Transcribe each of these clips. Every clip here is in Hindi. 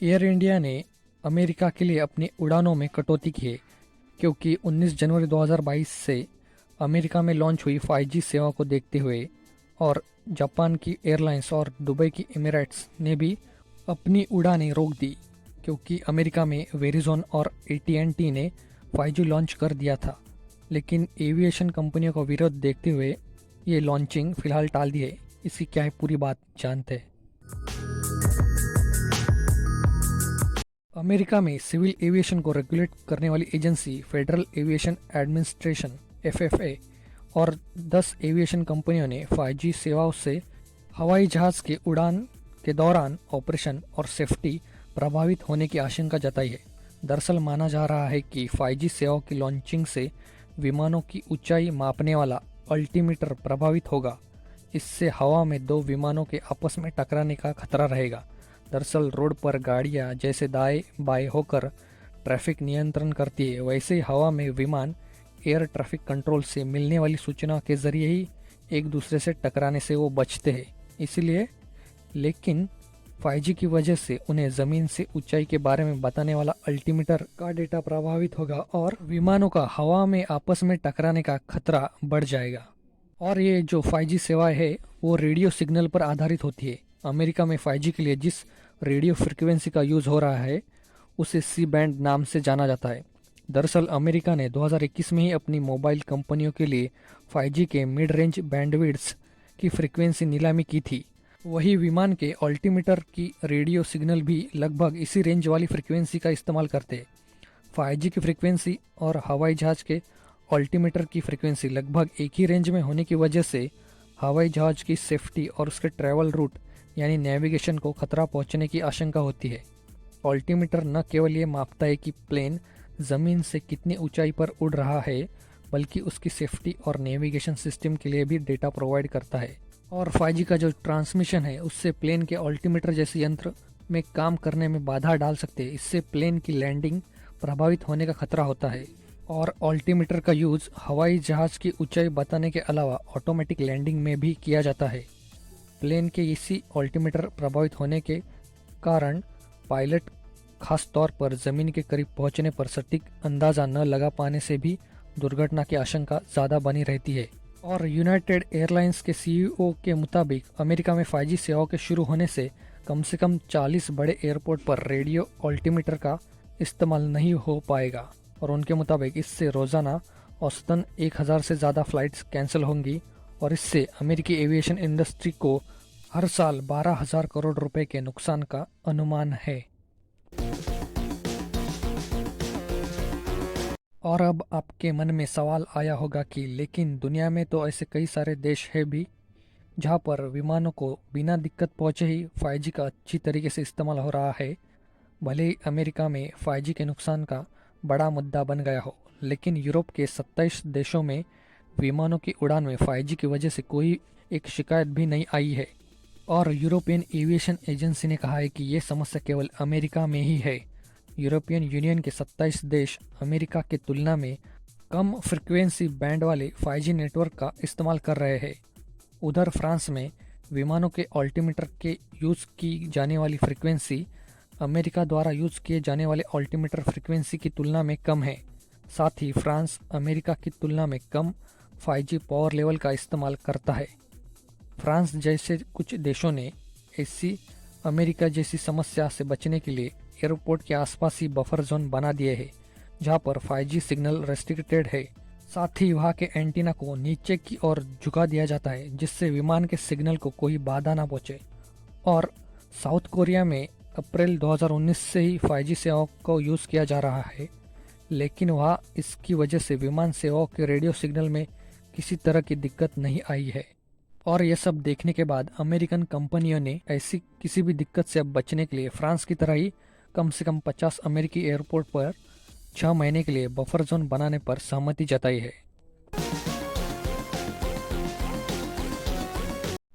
एयर इंडिया ने अमेरिका के लिए अपनी उड़ानों में कटौती की है क्योंकि 19 जनवरी 2022 से अमेरिका में लॉन्च हुई 5G सेवा को देखते हुए और जापान की एयरलाइंस और दुबई की एमिरेट्स ने भी अपनी उड़ानें रोक दी क्योंकि अमेरिका में वेरिजोन और AT&T ने 5G लॉन्च कर दिया था। लेकिन एविएशन कंपनियों का विरोध देखते हुए ये लॉन्चिंग फिलहाल टाल दी है। इसकी क्या है पूरी बात जानते हैं। अमेरिका में सिविल एविएशन को रेगुलेट करने वाली agency federal aviation administration FAA और 10 एविएशन कंपनियों ने 5G सेवाओं से हवाई जहाज के उड़ान के दौरान ऑपरेशन और सेफ्टी प्रभावित होने की आशंका जताई है। दरअसल माना जा रहा है कि 5G सेवाओं की लॉन्चिंग से विमानों की ऊंचाई मापने वाला अल्टीमीटर प्रभावित होगा। इससे हवा में दो विमानों के आपस में टकराने का खतरा रहेगा। दरअसल रोड पर गाड़ियां जैसे दाएं बाएं होकर ट्रैफिक नियंत्रण करती है, वैसे ही हवा में विमान एयर ट्रैफिक कंट्रोल से मिलने वाली सूचना के जरिए ही एक दूसरे से टकराने से वो बचते हैं। इसलिए लेकिन 5G की वजह से उन्हें ज़मीन से ऊंचाई के बारे में बताने वाला अल्टीमीटर का डेटा प्रभावित होगा और विमानों का हवा में आपस में टकराने का खतरा बढ़ जाएगा। और ये जो 5G सेवाएं है वो रेडियो सिग्नल पर आधारित होती है। अमेरिका में 5G के लिए जिस रेडियो फ्रिक्वेंसी का यूज़ हो रहा है उसे सी बैंड नाम से जाना जाता है। दरअसल अमेरिका ने 2021 में ही अपनी मोबाइल कंपनियों के लिए 5G के मिड रेंज बैंडविड्थ की फ्रिक्वेंसी नीलामी की थी। वही विमान के अल्टीमीटर की रेडियो सिग्नल भी लगभग इसी रेंज वाली फ्रिक्वेंसी का इस्तेमाल करते हैं। 5G की फ्रिक्वेंसी और हवाई जहाज के अल्टीमीटर की फ्रिक्वेंसी लगभग एक ही रेंज में होने की वजह से हवाई जहाज की सेफ्टी और उसके ट्रैवल रूट यानी नेविगेशन को खतरा पहुंचने की आशंका होती है। अल्टीमीटर न केवल ये मापता है कि प्लेन ज़मीन से कितनी ऊंचाई पर उड़ रहा है, बल्कि उसकी सेफ्टी और नेविगेशन सिस्टम के लिए भी डेटा प्रोवाइड करता है। और 5G का जो ट्रांसमिशन है उससे प्लेन के अल्टीमीटर जैसे यंत्र में काम करने में बाधा डाल सकते हैं। इससे प्लेन की लैंडिंग प्रभावित होने का खतरा होता है। और अल्टीमीटर का यूज़ हवाई जहाज की ऊंचाई बताने के अलावा ऑटोमेटिक लैंडिंग में भी किया जाता है। प्लेन के इसी अल्टीमीटर प्रभावित होने के कारण पायलट खास तौर पर ज़मीन के करीब पहुंचने पर सटीक अंदाज़ा न लगा पाने से भी दुर्घटना की आशंका ज़्यादा बनी रहती है। और यूनाइटेड एयरलाइंस के CEO के मुताबिक अमेरिका में 5G सेवाओं के शुरू होने से कम 40 बड़े एयरपोर्ट पर रेडियो अल्टीमीटर का इस्तेमाल नहीं हो पाएगा। और उनके मुताबिक इससे रोज़ाना औसतन 1000 से ज़्यादा फ़्लाइट्स कैंसिल होंगी और इससे अमेरिकी एविएशन इंडस्ट्री को हर साल 12,000 करोड़ रुपए के नुकसान का अनुमान है। और अब आपके मन में सवाल आया होगा कि लेकिन दुनिया में तो ऐसे कई सारे देश हैं भी जहां पर विमानों को बिना दिक्कत पहुंचे ही 5G का अच्छी तरीके से इस्तेमाल हो रहा है। भले ही अमेरिका में 5G के नुकसान का बड़ा मुद्दा बन गया हो, लेकिन यूरोप के 27 देशों में विमानों की उड़ान में 5G की वजह से कोई एक शिकायत भी नहीं आई है। और यूरोपियन एविएशन एजेंसी ने कहा है कि ये समस्या केवल अमेरिका में ही है। यूरोपियन यूनियन के 27 देश अमेरिका की तुलना में कम फ्रिक्वेंसी बैंड वाले 5G नेटवर्क का इस्तेमाल कर रहे हैं। उधर फ्रांस में विमानों के अल्टीमीटर के यूज़ की जाने वाली फ्रिक्वेंसी अमेरिका द्वारा यूज़ किए जाने वाले अल्टीमीटर फ्रिक्वेंसी की तुलना में कम है। साथ ही फ्रांस अमेरिका की तुलना में कम 5G पावर लेवल का इस्तेमाल करता है। फ्रांस जैसे कुछ देशों ने ऐसी अमेरिका जैसी समस्या से बचने के लिए एयरपोर्ट के आसपास ही बफर जोन बना दिए हैं जहां पर 5G सिग्नल रेस्ट्रिक्टेड है। साथ ही वहां के एंटीना को नीचे की ओर झुका दिया जाता है जिससे विमान के सिग्नल को कोई बाधा ना पहुंचे। और साउथ कोरिया में अप्रैल 2019 से ही 5G सेवाओं को यूज़ किया जा रहा है, लेकिन वहाँ इसकी वजह से विमान सेवाओं के रेडियो सिग्नल में किसी तरह की दिक्कत नहीं आई है। और ये सब देखने के बाद अमेरिकन कंपनियों ने ऐसी किसी भी दिक्कत से अब बचने के लिए फ्रांस की तरह ही कम से कम 50 अमेरिकी एयरपोर्ट पर 6 महीने के लिए बफर जोन बनाने पर सहमति जताई है।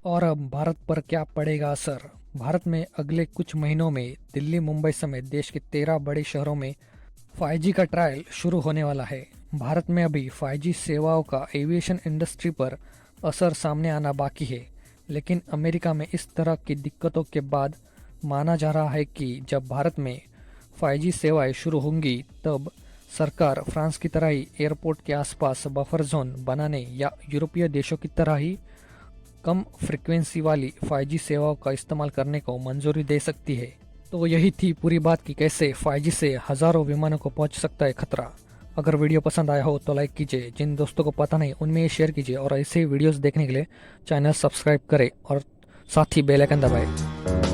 और अब भारत पर क्या पड़ेगा असर। भारत में अगले कुछ महीनों में दिल्ली, मुंबई समेत देश के 13 बड़े शहरों में 5G का ट्रायल शुरू होने वाला है। भारत में अभी 5G सेवाओं का एविएशन इंडस्ट्री पर असर सामने आना बाकी है, लेकिन अमेरिका में इस तरह की दिक्कतों के बाद माना जा रहा है कि जब भारत में 5G सेवाएं शुरू होंगी तब सरकार फ्रांस की तरह ही एयरपोर्ट के आसपास बफर जोन बनाने या यूरोपीय देशों की तरह ही कम फ्रिक्वेंसी वाली 5G सेवाओं का इस्तेमाल करने को मंजूरी दे सकती है। तो यही थी पूरी बात कि कैसे 5G से हज़ारों विमानों को पहुंच सकता है खतरा। अगर वीडियो पसंद आया हो तो लाइक कीजिए, जिन दोस्तों को पता नहीं उनमें ये शेयर कीजिए और ऐसे ही वीडियोस देखने के लिए चैनल सब्सक्राइब करें और साथ ही बेल आइकन दबाएं।